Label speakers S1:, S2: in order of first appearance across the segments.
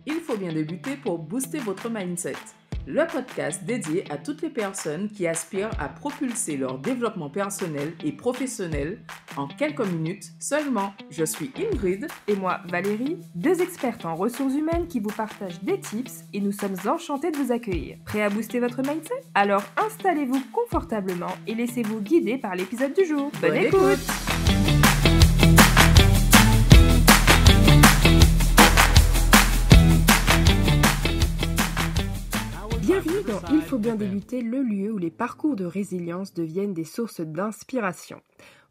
S1: Il faut bien débuter pour booster votre mindset. Le podcast dédié à toutes les personnes qui aspirent à propulser leur développement personnel et professionnel en quelques minutes seulement. Je suis Ingrid
S2: et moi Valérie, deux expertes en ressources humaines qui vous partagent des tips et nous sommes enchantés de vous accueillir. Prêts à booster votre mindset? Alors installez-vous confortablement et laissez-vous guider par l'épisode du jour. Bonne écoute. Bienvenue dans Il faut bien débuter, le lieu où les parcours de résilience deviennent des sources d'inspiration.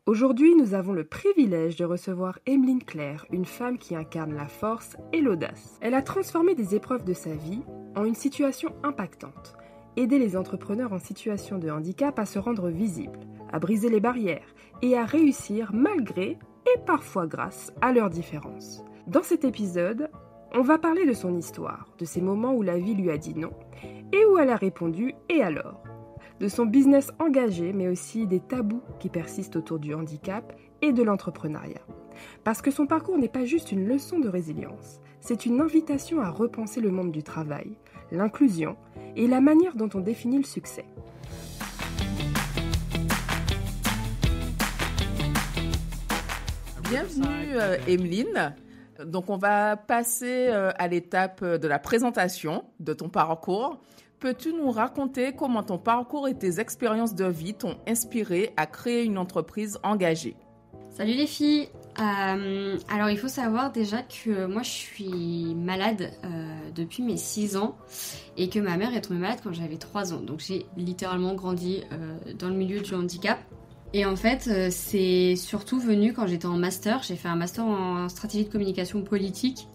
S2: Aujourd'hui, nous avons le privilège de recevoir Emeline Claire, une femme qui incarne la force et l'audace. Elle a transformé des épreuves de sa vie en une situation impactante. Aider les entrepreneurs en situation de handicap à se rendre visibles, à briser les barrières et à réussir malgré et parfois grâce à leurs différences. Dans cet épisode, on va parler de son histoire, de ces moments où la vie lui a dit non et où elle a répondu « et alors ?», de son business engagé, mais aussi des tabous qui persistent autour du handicap et de l'entrepreneuriat. Parce que son parcours n'est pas juste une leçon de résilience, c'est une invitation à repenser le monde du travail, l'inclusion et la manière dont on définit le succès.
S1: Bienvenue Emeline. Donc on va passer à l'étape de la présentation de ton parcours. Peux-tu nous raconter comment ton parcours et tes expériences de vie t'ont inspiré à créer une entreprise engagée?
S3: Salut les filles. Alors il faut savoir déjà que moi je suis malade depuis mes 6 ans et que ma mère est tombée malade quand j'avais 3 ans. Donc j'ai littéralement grandi dans le milieu du handicap. Et en fait, c'est surtout venu quand j'étais en master. J'ai fait un master en stratégie de communication politique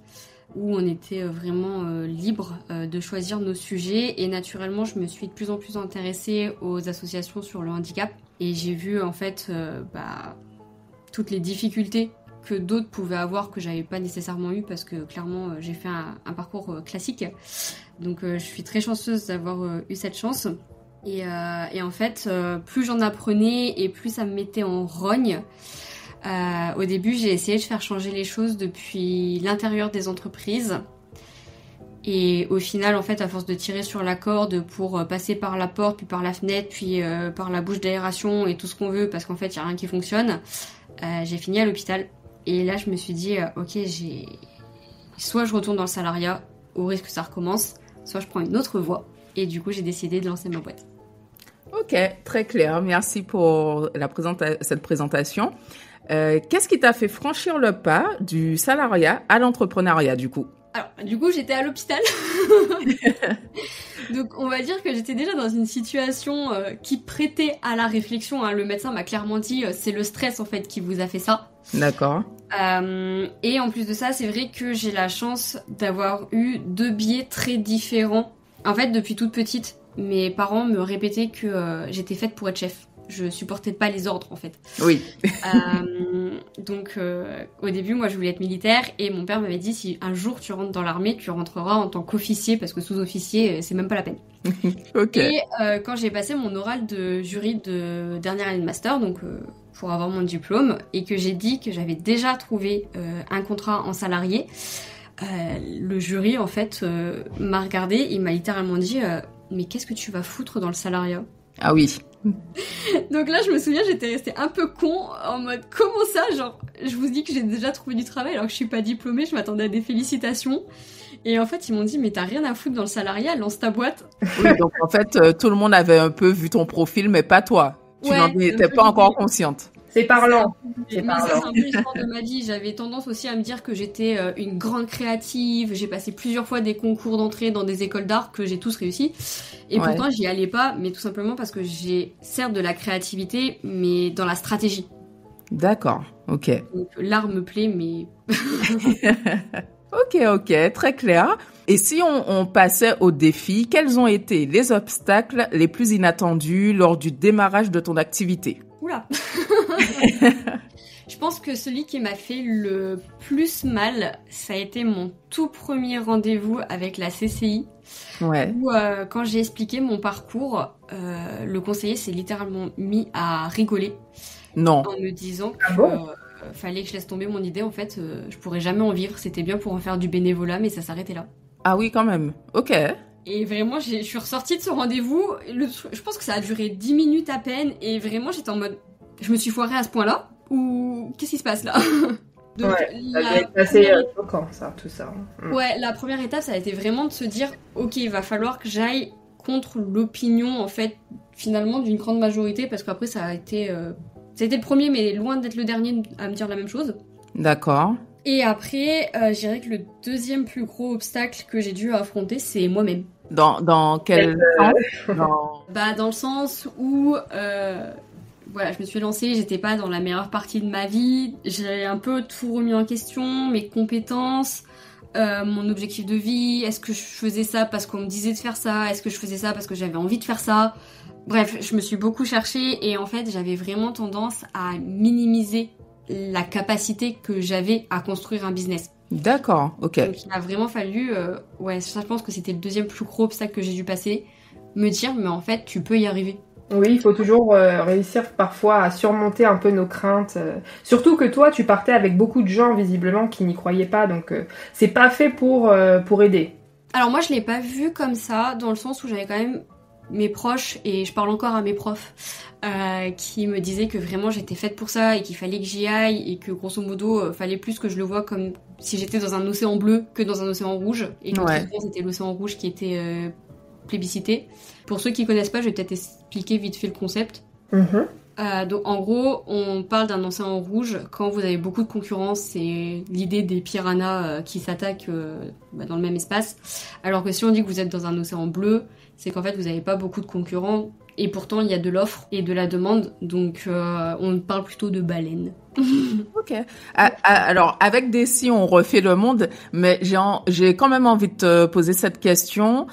S3: où on était vraiment libre de choisir nos sujets. Et naturellement, je me suis de plus en plus intéressée aux associations sur le handicap. Et j'ai vu en fait toutes les difficultés que d'autres pouvaient avoir que j'avais pas nécessairement eu parce que clairement, j'ai fait un parcours classique. Donc je suis très chanceuse d'avoir eu cette chance. Et en fait, plus j'en apprenais et plus ça me mettait en rogne. Au début, j'ai essayé de faire changer les choses depuis l'intérieur des entreprises. Et au final, en fait, à force de tirer sur la corde pour passer par la porte, puis par la fenêtre, puis par la bouche d'aération et tout ce qu'on veut, parce qu'en fait, il n'y a rien qui fonctionne, j'ai fini à l'hôpital. Et là, je me suis dit, ok, soit je retourne dans le salariat, au risque que ça recommence, soit je prends une autre voie. Et du coup, j'ai décidé de lancer ma boîte.
S1: Ok, très clair. Merci pour cette présentation. Qu'est-ce qui t'a fait franchir le pas du salariat à l'entrepreneuriat, du coup?
S3: Alors, du coup, j'étais à l'hôpital. Donc, on va dire que j'étais déjà dans une situation qui prêtait à la réflexion. Hein. Le médecin m'a clairement dit, c'est le stress, en fait, qui vous a fait ça.
S1: D'accord.
S3: Et en plus de ça, c'est vrai que j'ai la chance d'avoir eu 2 biais très différents. En fait, depuis toute petite, mes parents me répétaient que j'étais faite pour être chef. Je supportais pas les ordres, en fait.
S1: Oui.
S3: Donc, au début, moi, je voulais être militaire et mon père m'avait dit si un jour tu rentres dans l'armée, tu rentreras en tant qu'officier parce que sous-officier, c'est même pas la peine.
S1: Ok.
S3: Et quand j'ai passé mon oral de jury de dernière année de master, donc pour avoir mon diplôme, et que j'ai dit que j'avais déjà trouvé un contrat en salarié, le jury, en fait, m'a regardé, il m'a littéralement dit mais qu'est-ce que tu vas foutre dans le salariat?
S1: Ah oui.
S3: Donc là, je me souviens, j'étais restée un peu con, en mode comment ça, genre, je vous dis que j'ai déjà trouvé du travail alors que je suis pas diplômée, je m'attendais à des félicitations. Et en fait, ils m'ont dit mais t'as rien à foutre dans le salariat, lance ta boîte.
S1: Oui, donc en fait, tout le monde avait un peu vu ton profil, mais pas toi. Tu n'en étais pas encore consciente.
S2: C'est parlant.
S3: C'est un peu l'histoire de ma vie. J'avais tendance aussi à me dire que j'étais une grande créative. J'ai passé plusieurs fois des concours d'entrée dans des écoles d'art que j'ai tous réussi. Et pourtant, j'y allais pas, mais tout simplement parce que j'ai certes de la créativité, mais dans la stratégie.
S1: D'accord, ok.
S3: Donc l'art me plaît, mais...
S1: Ok, très clair. Et si on passait au défi, quels ont été les obstacles les plus inattendus lors du démarrage de ton activité?
S3: Oula. Je pense que celui qui m'a fait le plus mal, ça a été mon tout premier rendez-vous avec la CCI.
S1: Ouais.
S3: Où quand j'ai expliqué mon parcours, le conseiller s'est littéralement mis à rigoler.
S1: Non.
S3: En me disant que fallait que je laisse tomber mon idée. En fait, je pourrais jamais en vivre. C'était bien pour en faire du bénévolat, mais ça s'arrêtait là.
S1: Ah oui, quand même. Ok.
S3: Et vraiment, je suis ressortie de ce rendez-vous. Je pense que ça a duré 10 minutes à peine. Et vraiment, j'étais en mode, je me suis foirée à ce point-là? Ou qu'est-ce qui se passe là?
S2: Donc, ouais, ça doit être assez choquant, ça, tout ça.
S3: Ouais, la première étape, ça a été vraiment de se dire, ok, il va falloir que j'aille contre l'opinion, en fait, finalement, d'une grande majorité, parce qu'après, ça a été le premier, mais loin d'être le dernier à me dire la même chose.
S1: D'accord.
S3: Et après, je dirais que le deuxième plus gros obstacle que j'ai dû affronter, c'est moi-même.
S1: Dans quel sens?
S3: Dans le sens où... Voilà, je me suis lancée, j'étais pas dans la meilleure partie de ma vie, j'ai un peu tout remis en question, mes compétences, mon objectif de vie, est-ce que je faisais ça parce qu'on me disait de faire ça, est-ce que je faisais ça parce que j'avais envie de faire ça. Bref, je me suis beaucoup cherchée et en fait j'avais vraiment tendance à minimiser la capacité que j'avais à construire un business.
S1: D'accord, ok.
S3: Donc il a vraiment fallu, ça je pense que c'était le deuxième plus gros obstacle que j'ai dû passer, me dire mais en fait tu peux y arriver.
S2: Oui, il faut toujours réussir parfois à surmonter un peu nos craintes. Surtout que toi, tu partais avec beaucoup de gens visiblement qui n'y croyaient pas, donc c'est pas fait pour aider.
S3: Alors moi, je l'ai pas vu comme ça, dans le sens où j'avais quand même mes proches, et je parle encore à mes profs, qui me disaient que vraiment j'étais faite pour ça et qu'il fallait que j'y aille et que grosso modo, fallait plus que je le vois comme si j'étais dans un océan bleu que dans un océan rouge, et que c'était l'océan rouge qui était plébiscité. Pour ceux qui connaissent pas, je vais peut-être expliquer vite fait le concept. Donc en gros, on parle d'un océan rouge quand vous avez beaucoup de concurrence, c'est l'idée des piranhas qui s'attaquent dans le même espace. Alors que si on dit que vous êtes dans un océan bleu, c'est qu'en fait vous n'avez pas beaucoup de concurrents et pourtant il y a de l'offre et de la demande, donc on parle plutôt de baleines.
S1: Ok. Alors, avec Desi, on refait le monde, mais j'ai quand même envie de te poser cette question.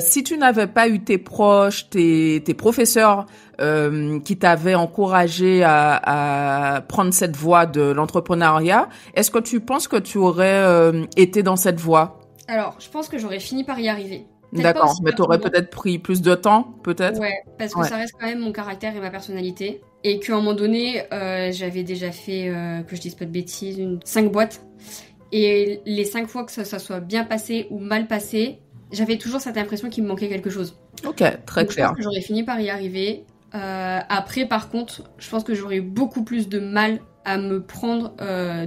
S1: Si tu n'avais pas eu tes proches, tes professeurs qui t'avaient encouragé à prendre cette voie de l'entrepreneuriat, est-ce que tu penses que tu aurais été dans cette voie?
S3: Alors, je pense que j'aurais fini par y arriver.
S1: D'accord, mais tu aurais peut-être pris plus de temps, peut-être?
S3: Ouais, parce que ça reste quand même mon caractère et ma personnalité. Et qu'à un moment donné, j'avais déjà fait, que je dise pas de bêtises, 5 boîtes. Et les 5 fois que ça soit bien passé ou mal passé, j'avais toujours cette impression qu'il me manquait quelque chose.
S1: Ok, très clair.
S3: Je pense que j'aurais fini par y arriver. Après, par contre, je pense que j'aurais eu beaucoup plus de mal à me prendre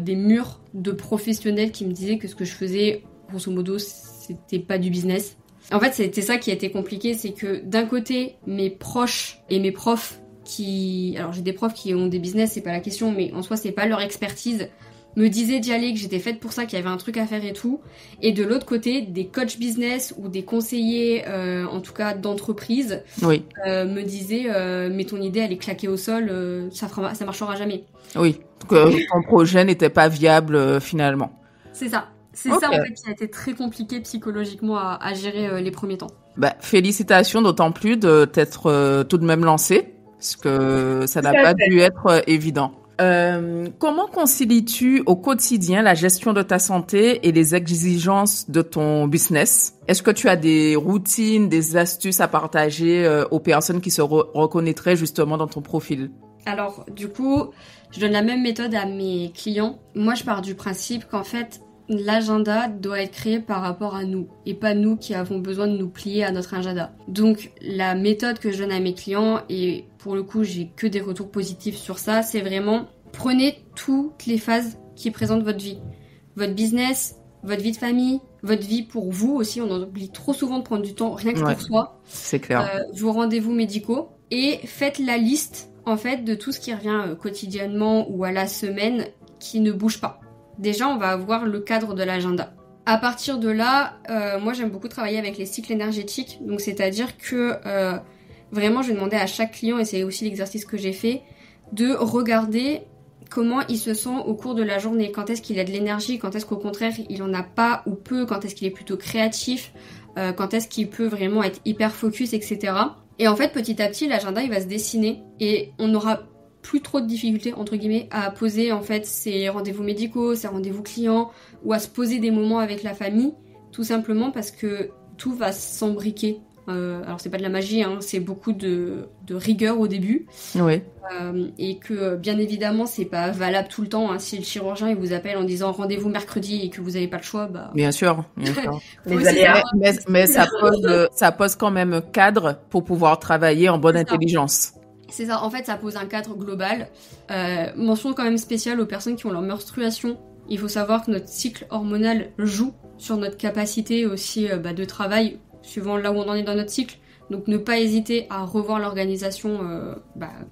S3: des murs de professionnels qui me disaient que ce que je faisais, grosso modo, c'était pas du business. En fait, c'était ça qui a été compliqué, c'est que d'un côté, mes proches et mes profs alors j'ai des profs qui ont des business, c'est pas la question, mais en soi, c'est pas leur expertise, me disaient d'y aller, que j'étais faite pour ça, qu'il y avait un truc à faire et tout. Et de l'autre côté, des coachs business ou des conseillers, en tout cas d'entreprise, me disaient mais ton idée, elle est claquée au sol, ça marchera jamais.
S1: Oui, que ton projet n'était pas viable finalement.
S3: C'est ça. C'est ça, en fait, qui a été très compliqué psychologiquement à gérer les premiers temps.
S1: Félicitations, d'autant plus de t'être tout de même lancée, parce que ça n'a pas dû être évident. Comment concilies-tu au quotidien la gestion de ta santé et les exigences de ton business? Est-ce que tu as des routines, des astuces à partager aux personnes qui se reconnaîtraient justement dans ton profil?
S3: Alors, du coup, je donne la même méthode à mes clients. Moi, je pars du principe qu'en fait, l'agenda doit être créé par rapport à nous et pas nous qui avons besoin de nous plier à notre agenda. Donc la méthode que je donne à mes clients, et pour le coup j'ai que des retours positifs sur ça, c'est vraiment prenez toutes les phases qui présentent votre vie. Votre business, votre vie de famille, votre vie pour vous aussi, on en oublie trop souvent de prendre du temps rien que pour soi.
S1: C'est clair.
S3: Vos rendez-vous médicaux et faites la liste en fait de tout ce qui revient quotidiennement ou à la semaine qui ne bouge pas. Déjà, on va avoir le cadre de l'agenda. À partir de là, moi j'aime beaucoup travailler avec les cycles énergétiques. Donc c'est-à-dire que vraiment je vais demander à chaque client, et c'est aussi l'exercice que j'ai fait, de regarder comment il se sent au cours de la journée. Quand est-ce qu'il a de l'énergie, quand est-ce qu'au contraire il en a pas ou peu, quand est-ce qu'il est plutôt créatif, quand est-ce qu'il peut vraiment être hyper focus, etc. Et en fait petit à petit l'agenda il va se dessiner et on aura plus trop de difficultés entre guillemets à poser en fait ses rendez-vous médicaux, ses rendez-vous clients ou à se poser des moments avec la famille, tout simplement parce que tout va s'embriquer Alors c'est pas de la magie, hein, c'est beaucoup de rigueur au début.
S1: Oui.
S3: Et que bien évidemment c'est pas valable tout le temps, hein. Si le chirurgien il vous appelle en disant rendez-vous mercredi et que vous avez pas le choix, bah...
S1: Bien sûr.
S2: Les aléas.
S1: Mais ça pose quand même un cadre pour pouvoir travailler en bonne intelligence.
S3: C'est ça, en fait ça pose un cadre global. Mention quand même spéciale aux personnes qui ont leur menstruation. Il faut savoir que notre cycle hormonal joue sur notre capacité aussi de travail, suivant là où on en est dans notre cycle. Donc ne pas hésiter à revoir l'organisation,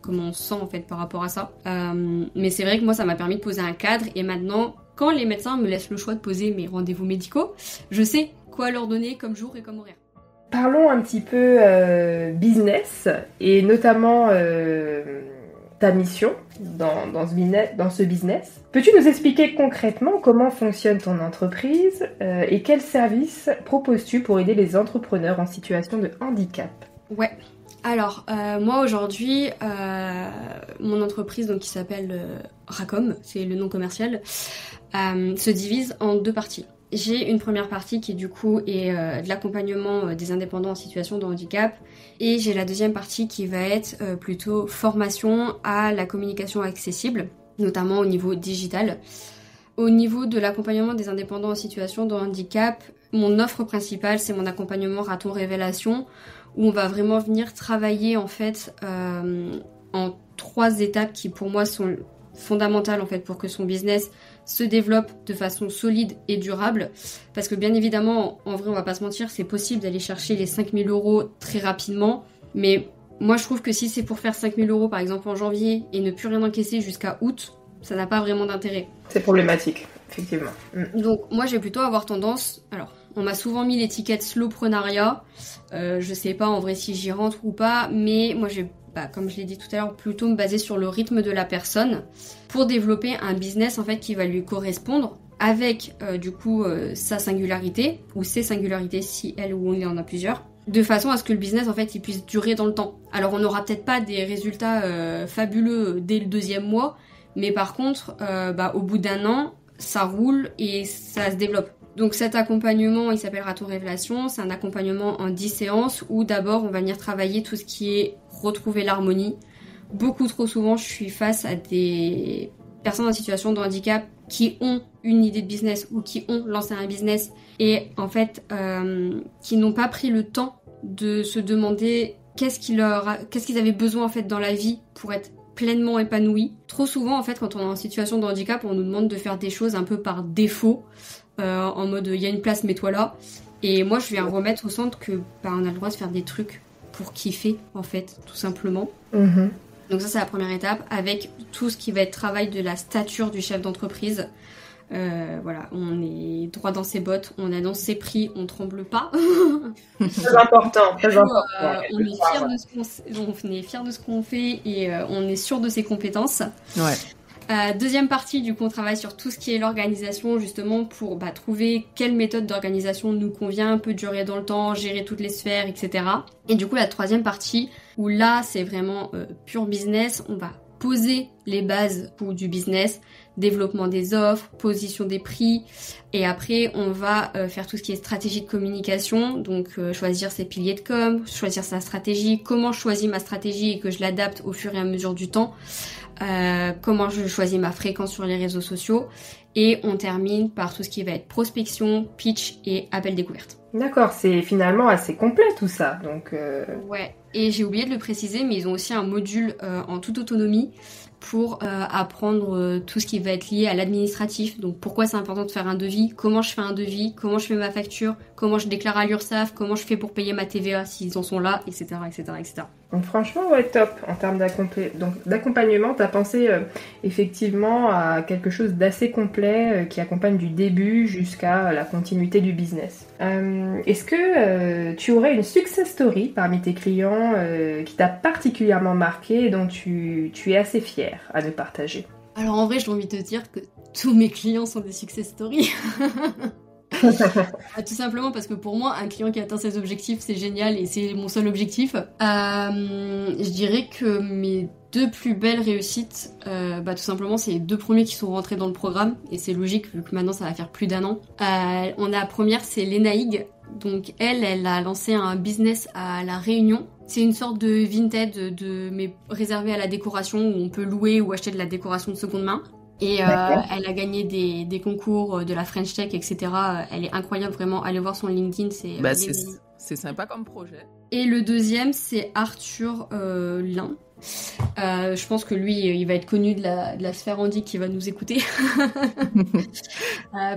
S3: comment on se sent en fait par rapport à ça. Mais c'est vrai que moi ça m'a permis de poser un cadre, et maintenant quand les médecins me laissent le choix de poser mes rendez-vous médicaux, je sais quoi leur donner comme jour et comme horaire.
S2: Parlons un petit peu business, et notamment ta mission dans ce business. Peux-tu nous expliquer concrètement comment fonctionne ton entreprise et quels services proposes-tu pour aider les entrepreneurs en situation de handicap ?
S3: Ouais. Alors, moi aujourd'hui, mon entreprise donc, qui s'appelle Racom, c'est le nom commercial, se divise en 2 parties. J'ai une première partie qui du coup est de l'accompagnement des indépendants en situation de handicap, et j'ai la deuxième partie qui va être plutôt formation à la communication accessible, notamment au niveau digital. Au niveau de l'accompagnement des indépendants en situation de handicap, mon offre principale c'est mon accompagnement Raton Révélation, où on va vraiment venir travailler en fait en 3 étapes qui pour moi sont fondamentales en fait pour que son business se développe de façon solide et durable, parce que bien évidemment, en vrai on va pas se mentir, c'est possible d'aller chercher les 5 000 € très rapidement, mais moi je trouve que si c'est pour faire 5 000 € par exemple en janvier et ne plus rien encaisser jusqu'à août, ça n'a pas vraiment d'intérêt.
S2: C'est problématique, effectivement.
S3: Donc moi j'ai plutôt avoir tendance, alors on m'a souvent mis l'étiquette slowprenariat, je sais pas en vrai si j'y rentre ou pas, mais moi j'ai comme je l'ai dit tout à l'heure, plutôt me baser sur le rythme de la personne pour développer un business en fait qui va lui correspondre avec sa singularité ou ses singularités si elle ou on en a plusieurs, de façon à ce que le business en fait il puisse durer dans le temps. Alors on n'aura peut-être pas des résultats fabuleux dès le 2e mois, mais par contre au bout d'1 an ça roule et ça se développe. Donc cet accompagnement, il s'appelle Raton Révélation, c'est un accompagnement en 10 séances où d'abord on va venir travailler tout ce qui est retrouver l'harmonie. Beaucoup trop souvent je suis face à des personnes en situation de handicap qui ont une idée de business ou qui ont lancé un business et en fait qui n'ont pas pris le temps de se demander qu'est-ce qu'ils avaient besoin en fait dans la vie pour être pleinement épanouis. Trop souvent en fait quand on est en situation de handicap on nous demande de faire des choses un peu par défaut. En mode il y a une place mets-toi là, et moi je viens remettre au centre que on a le droit de faire des trucs pour kiffer en fait tout simplement. Donc ça c'est la première étape, avec tout ce qui va être travail de la stature du chef d'entreprise. Voilà, on est droit dans ses bottes, on annonce ses prix, on tremble pas.
S2: Très important, très important.
S3: On est fier de ce qu'on fait et on est sûr de ses compétences.
S1: Ouais.
S3: Deuxième partie, du coup, on travaille sur tout ce qui est l'organisation, justement, pour trouver quelle méthode d'organisation nous convient, peut durer dans le temps, gérer toutes les sphères, etc. Et du coup, la troisième partie, où là, c'est vraiment pur business, on va poser les bases du business, développement des offres, position des prix, et après, on va faire tout ce qui est stratégie de communication, donc choisir ses piliers de com, choisir sa stratégie, comment je choisis ma stratégie et que je l'adapte au fur et à mesure du temps. Comment je choisis ma fréquence sur les réseaux sociaux, et on termine par tout ce qui va être prospection, pitch et appel découverte.
S2: D'accord, c'est finalement assez complet tout ça. Donc
S3: Ouais, et j'ai oublié de le préciser, mais ils ont aussi un module en toute autonomie pour apprendre tout ce qui va être lié à l'administratif. Donc pourquoi c'est important de faire un devis, comment je fais un devis, comment je fais ma facture, comment je déclare à l'URSSAF, comment je fais pour payer ma TVA s'ils en sont là, etc. etc., etc.
S2: Donc franchement, ouais, top. En termes d'accompagnement, tu as pensé effectivement à quelque chose d'assez complet qui accompagne du début jusqu'à la continuité du business. Est-ce que tu aurais une success story parmi tes clients qui t'a particulièrement marqué et dont tu es assez fière à nous partager?
S3: Alors en vrai, j'ai envie de te dire que tous mes clients sont des success stories. Tout simplement parce que pour moi, un client qui atteint ses objectifs, c'est génial et c'est mon seul objectif. Je dirais que mes deux plus belles réussites, tout simplement, c'est les deux premiers qui sont rentrés dans le programme, et c'est logique vu que maintenant ça va faire plus d'1 an. On a la première, c'est Léna Hig. Donc elle a lancé un business à La Réunion. C'est une sorte de Vinted, mais réservé à la décoration, où on peut louer ou acheter de la décoration de seconde main. Et elle a gagné des concours de la French Tech, etc. Elle est incroyable, vraiment. Allez voir son LinkedIn,
S1: c'est sympa comme projet.
S3: Et le deuxième, c'est Arthur Lin. Je pense que lui, il va être connu de la sphère handi qui va nous écouter.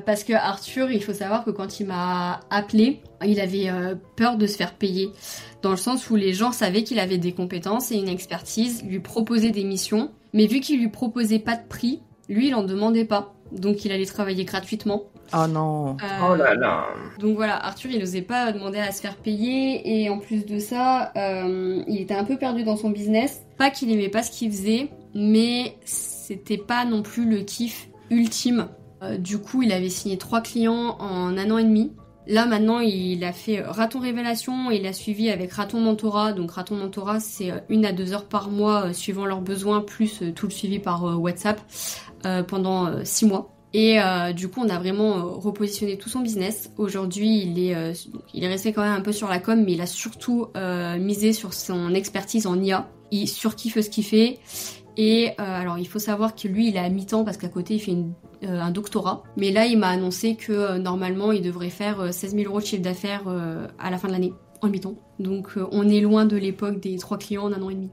S3: Parce que Arthur, il faut savoir que quand il m'a appelé, il avait peur de se faire payer. Dans le sens où les gens savaient qu'il avait des compétences et une expertise, lui proposaient des missions. Mais vu qu'il lui proposait pas de prix, lui, il en demandait pas. Donc il allait travailler gratuitement.
S1: Oh non.
S2: Oh là là.
S3: Donc voilà, Arthur, il n'osait pas demander à se faire payer. Et en plus de ça, il était un peu perdu dans son business. Pas qu'il aimait pas ce qu'il faisait, mais c'était pas non plus le kiff ultime. Du coup, il avait signé 3 clients en 1 an et demi. Là, maintenant, il a fait Raton Révélation et il a suivi avec Raton Mentorat. Donc, Raton Mentorat, c'est 1 à 2 heures par mois, suivant leurs besoins, plus tout le suivi par WhatsApp pendant 6 mois. Et du coup, on a vraiment repositionné tout son business. Aujourd'hui, il est resté quand même un peu sur la com, mais il a surtout misé sur son expertise en IA. Il surkiffe ce qu'il fait. Et alors, il faut savoir que lui, il est à mi-temps parce qu'à côté, il fait un doctorat. Mais là, il m'a annoncé que normalement, il devrait faire 16 000 € de chiffre d'affaires à la fin de l'année, en mi-temps. Donc, on est loin de l'époque des 3 clients en 1 an et demi.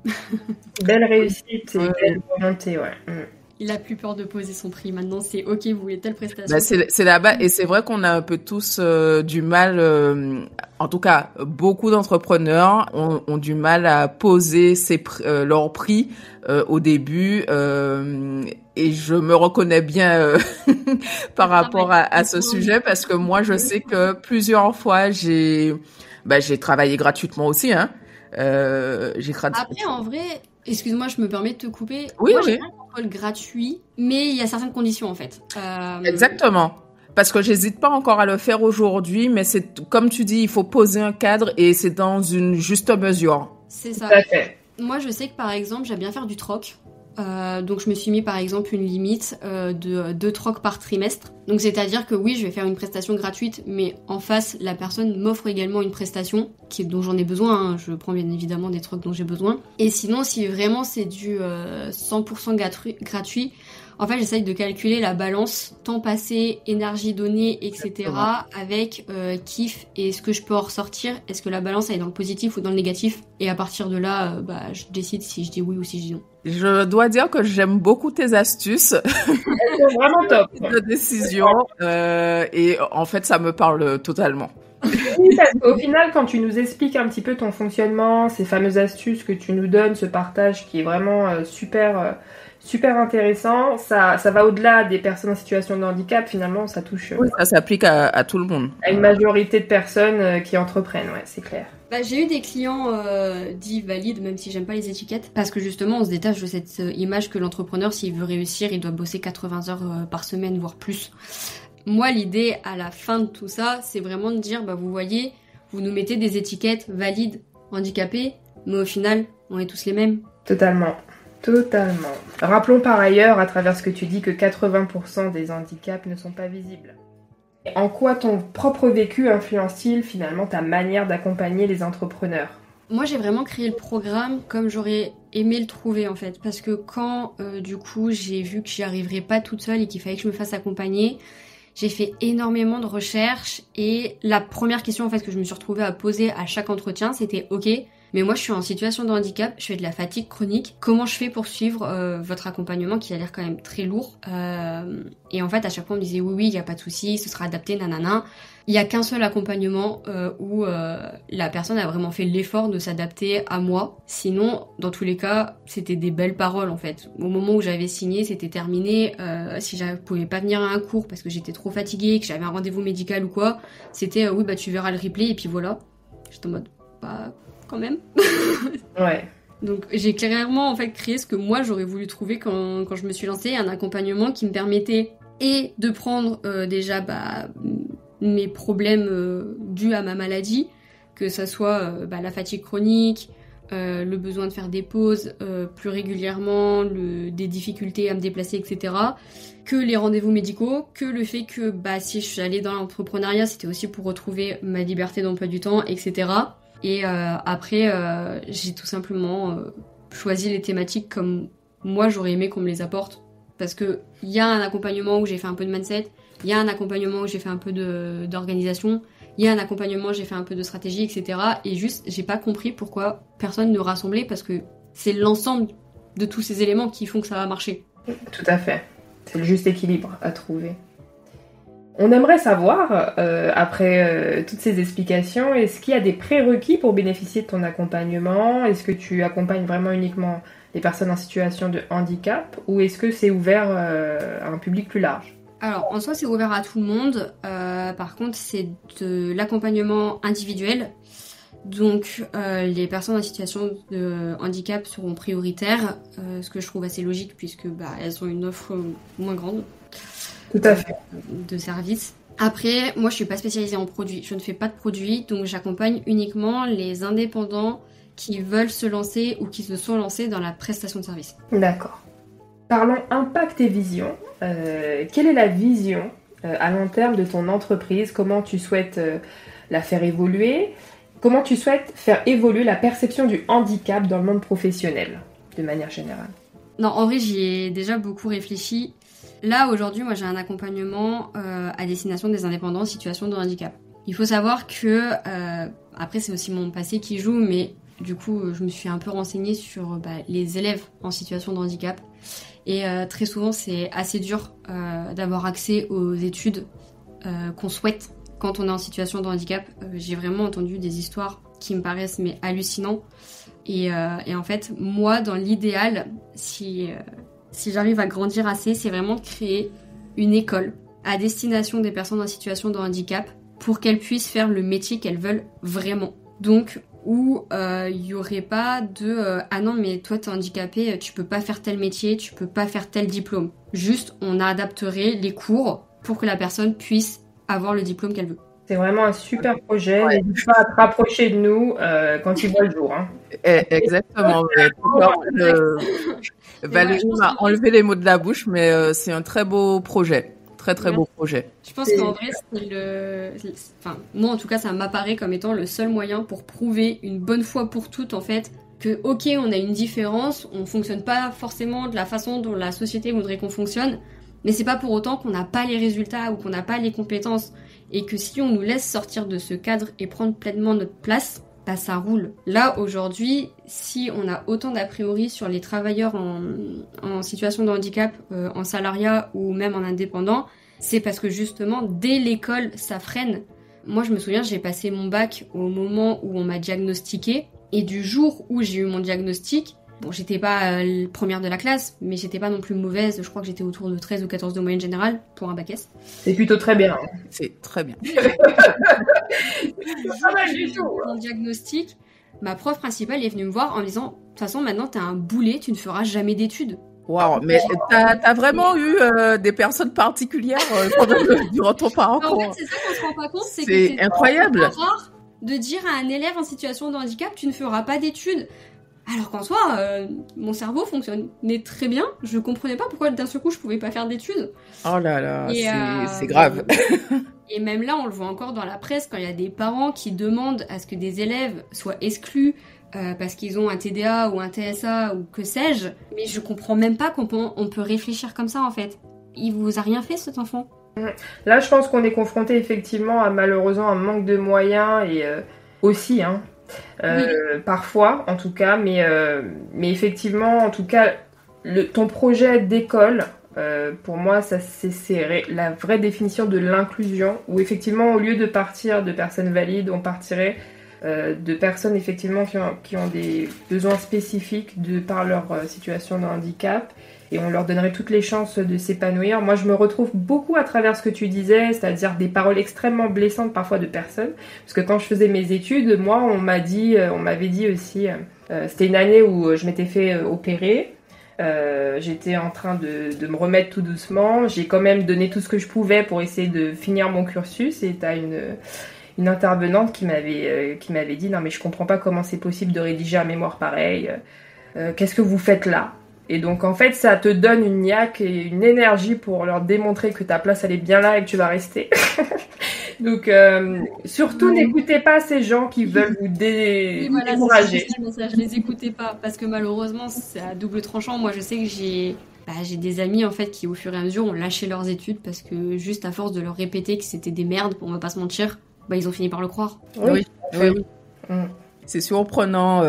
S2: Belle réussite et belle volonté, ouais.
S3: Il a plus peur de poser son prix. Maintenant, c'est OK, vous voulez telle prestation.
S1: C'est là-bas. Et c'est vrai qu'on a un peu tous du mal, en tout cas, beaucoup d'entrepreneurs ont du mal à poser leur prix au début. Et je me reconnais bien par rapport à ce sujet parce que moi, je sais que plusieurs fois, j'ai travaillé gratuitement aussi. Hein.
S3: Après, en vrai... Excuse-moi, je me permets de te couper.
S1: Oui,
S3: moi,
S1: oui.
S3: j'ai pas le gratuit, mais il y a certaines conditions en fait.
S1: Exactement. Parce que j'hésite pas encore à le faire aujourd'hui, mais c'est comme tu dis, il faut poser un cadre et c'est dans une juste mesure.
S3: C'est ça.
S2: Tout à fait.
S3: Moi, je sais que par exemple, j'aime bien faire du troc. Donc je me suis mis par exemple une limite de 2 trocs par trimestre. Donc c'est-à-dire que oui, je vais faire une prestation gratuite, mais en face, la personne m'offre également une prestation dont j'en ai besoin. Hein. Je prends bien évidemment des trocs dont j'ai besoin. Et sinon, si vraiment c'est du 100% gratuit, en fait, j'essaye de calculer la balance temps passé, énergie donnée, etc.
S1: Exactement.
S3: avec kiff et ce que je peux en ressortir. Est-ce que la balance elle est dans le positif ou dans le négatif? Et à partir de là, je décide si je dis oui ou si je dis non.
S1: Je dois dire que j'aime beaucoup tes astuces
S2: Elles sont vraiment top.
S1: de décision et en fait, ça me parle totalement.
S2: Oui, parce qu'au final, quand tu nous expliques un petit peu ton fonctionnement, ces fameuses astuces que tu nous donnes, ce partage qui est vraiment super intéressant, ça va au-delà des personnes en situation de handicap, finalement, ça touche
S1: Oui, ça s'applique à tout le monde.
S2: à une majorité de personnes qui entreprennent, ouais, c'est clair.
S3: J'ai eu des clients dits valides, même si j'aime pas les étiquettes, parce que justement on se détache de cette image que l'entrepreneur, s'il veut réussir, il doit bosser 80 heures par semaine, voire plus. Moi, l'idée à la fin de tout ça, c'est vraiment de dire, vous voyez, vous nous mettez des étiquettes valides, handicapés, mais au final, on est tous les mêmes.
S2: Totalement. Rappelons par ailleurs, à travers ce que tu dis, que 80% des handicaps ne sont pas visibles. En quoi ton propre vécu influence-t-il finalement ta manière d'accompagner les entrepreneurs ?
S3: Moi, j'ai vraiment créé le programme comme j'aurais aimé le trouver en fait, parce que quand du coup j'ai vu que j'y arriverais pas toute seule et qu'il fallait que je me fasse accompagner, j'ai fait énormément de recherches et la première question en fait que je me suis retrouvée à poser à chaque entretien, c'était OK, mais moi je suis en situation de handicap, je fais de la fatigue chronique, comment je fais pour suivre votre accompagnement qui a l'air quand même très lourd et en fait à chaque fois on me disait oui, il n'y a pas de souci, ce sera adapté, nanana. Il n'y a qu'un seul accompagnement où la personne a vraiment fait l'effort de s'adapter à moi. Sinon, dans tous les cas, c'était des belles paroles en fait. Au moment où j'avais signé, c'était terminé. Si je pouvais pas venir à un cours parce que j'étais trop fatiguée, que j'avais un rendez-vous médical ou quoi, c'était oui, tu verras le replay et puis voilà. J'étais en mode, quand même.
S2: Ouais.
S3: Donc j'ai clairement en fait créé ce que moi j'aurais voulu trouver quand je me suis lancée, un accompagnement qui me permettait et de prendre déjà mes problèmes dus à ma maladie, que ça soit la fatigue chronique, le besoin de faire des pauses plus régulièrement, des difficultés à me déplacer, etc., que les rendez-vous médicaux, que le fait que si je suis allée dans l'entrepreneuriat, c'était aussi pour retrouver ma liberté d'emploi du temps, etc. Et après, j'ai tout simplement choisi les thématiques comme moi j'aurais aimé qu'on me les apporte, parce qu'il y a un accompagnement où j'ai fait un peu de mindset, il y a un accompagnement où j'ai fait un peu d'organisation, il y a un accompagnement où j'ai fait un peu de stratégie, etc. Et juste, j'ai pas compris pourquoi personne ne rassemblait, parce que c'est l'ensemble de tous ces éléments qui font que ça va marcher.
S2: Tout à fait. C'est le juste équilibre à trouver. On aimerait savoir, après toutes ces explications, est-ce qu'il y a des prérequis pour bénéficier de ton accompagnement? Est-ce que tu accompagnes vraiment uniquement les personnes en situation de handicap, ou est-ce que c'est ouvert à un public plus large?
S3: Alors, en soi, c'est ouvert à tout le monde. Par contre, c'est de l'accompagnement individuel. Donc, les personnes en situation de handicap seront prioritaires, ce que je trouve assez logique, puisque elles ont une offre moins grande.
S2: Tout à fait.
S3: De services. Après, moi, je suis pas spécialisée en produits. Je ne fais pas de produits, donc j'accompagne uniquement les indépendants qui veulent se lancer ou qui se sont lancés dans la prestation de services.
S2: D'accord. Parlons impact et vision. Quelle est la vision à long terme de ton entreprise? Comment tu souhaites la faire évoluer? Comment tu souhaites faire évoluer la perception du handicap dans le monde professionnel, de manière générale?
S3: Non, en vrai, j'y ai déjà beaucoup réfléchi. Là, aujourd'hui, moi, j'ai un accompagnement à destination des indépendants en situation de handicap. Il faut savoir que, après, c'est aussi mon passé qui joue, mais du coup, je me suis un peu renseignée sur les élèves en situation de handicap. Et très souvent, c'est assez dur d'avoir accès aux études qu'on souhaite quand on est en situation de handicap. J'ai vraiment entendu des histoires qui me paraissent hallucinantes. Et en fait, moi, dans l'idéal, si j'arrive à grandir assez, c'est vraiment de créer une école à destination des personnes en situation de handicap pour qu'elles puissent faire le métier qu'elles veulent vraiment. Donc, où il n'y aurait pas de ah non, mais toi t'es handicapé, tu peux pas faire tel métier, tu peux pas faire tel diplôme. Juste, on adapterait les cours pour que la personne puisse avoir le diplôme qu'elle veut.
S2: C'est vraiment un super projet. Ouais. N'hésite pas à te rapprocher de nous quand il voit le jour. Hein.
S1: Exactement. Valérie m'a enlevé les mots de la bouche, mais c'est un très beau projet. Très beau projet.
S3: Je pense qu'en vrai, moi en tout cas, ça m'apparaît comme étant le seul moyen pour prouver une bonne fois pour toutes, en fait, que ok, on a une différence, on fonctionne pas forcément de la façon dont la société voudrait qu'on fonctionne, mais c'est pas pour autant qu'on n'a pas les résultats ou qu'on n'a pas les compétences, et que si on nous laisse sortir de ce cadre et prendre pleinement notre place, ça roule. Là, aujourd'hui, si on a autant d'a priori sur les travailleurs en situation de handicap, en salariat ou même en indépendant, c'est parce que justement, dès l'école, ça freine. Moi, je me souviens, j'ai passé mon bac au moment où on m'a diagnostiqué, et du jour où j'ai eu mon diagnostic, bon, j'étais pas première de la classe, mais j'étais pas non plus mauvaise, je crois que j'étais autour de 13 ou 14 de moyenne générale pour un bac S.
S2: C'est plutôt très bien. Hein.
S1: C'est très bien.
S2: Pas mal du tout.
S3: Mon diagnostic, ma prof principale est venue me voir en me disant, de toute façon, maintenant t'as un boulet, tu ne feras jamais d'études.
S1: Waouh, mais t'as vraiment eu des personnes particulières durant ton parcours.
S3: En fait, c'est ça qu'on se rend pas compte, c'est que c'est
S1: incroyable.
S3: Rare de dire à un élève en situation de handicap, tu ne feras pas d'études. Alors qu'en soi, mon cerveau fonctionnait très bien. Je comprenais pas pourquoi d'un seul coup je pouvais pas faire d'études.
S1: Oh là là, c'est grave.
S3: Et même là, on le voit encore dans la presse quand il y a des parents qui demandent à ce que des élèves soient exclus parce qu'ils ont un TDA ou un TSA ou que sais-je. Mais je comprends même pas qu'on peut réfléchir comme ça en fait. Il vous a rien fait cet enfant.
S2: Là, je pense qu'on est confronté effectivement à malheureusement un manque de moyens et aussi, hein. Oui. Parfois en tout cas, mais effectivement en tout cas ton projet d'école pour moi ça c'est la vraie définition de l'inclusion, où effectivement au lieu de partir de personnes valides, on partirait de personnes effectivement qui ont des besoins spécifiques par leur situation de handicap, et on leur donnerait toutes les chances de s'épanouir. Moi, je me retrouve beaucoup à travers ce que tu disais, c'est-à-dire des paroles extrêmement blessantes parfois de personnes. Parce que quand je faisais mes études, moi, on m'avait dit aussi, c'était une année où je m'étais fait opérer. J'étais en train de me remettre tout doucement. J'ai quand même donné tout ce que je pouvais pour essayer de finir mon cursus. Et t'as une intervenante qui m'avait dit « Non mais je comprends pas comment c'est possible de rédiger un mémoire pareil. Qu'est-ce que vous faites là ?» Et donc en fait ça te donne une niaque et une énergie pour leur démontrer que ta place elle est bien là et que tu vas rester. Donc surtout n'écoutez pas ces gens qui veulent vous décourager.
S3: Je les écoutais pas parce que malheureusement c'est à double tranchant. Moi je sais que j'ai des amis en fait qui au fur et à mesure ont lâché leurs études parce que juste à force de leur répéter que c'était des merdes, on va pas se mentir, ils ont fini par le croire.
S1: Oui. C'est surprenant,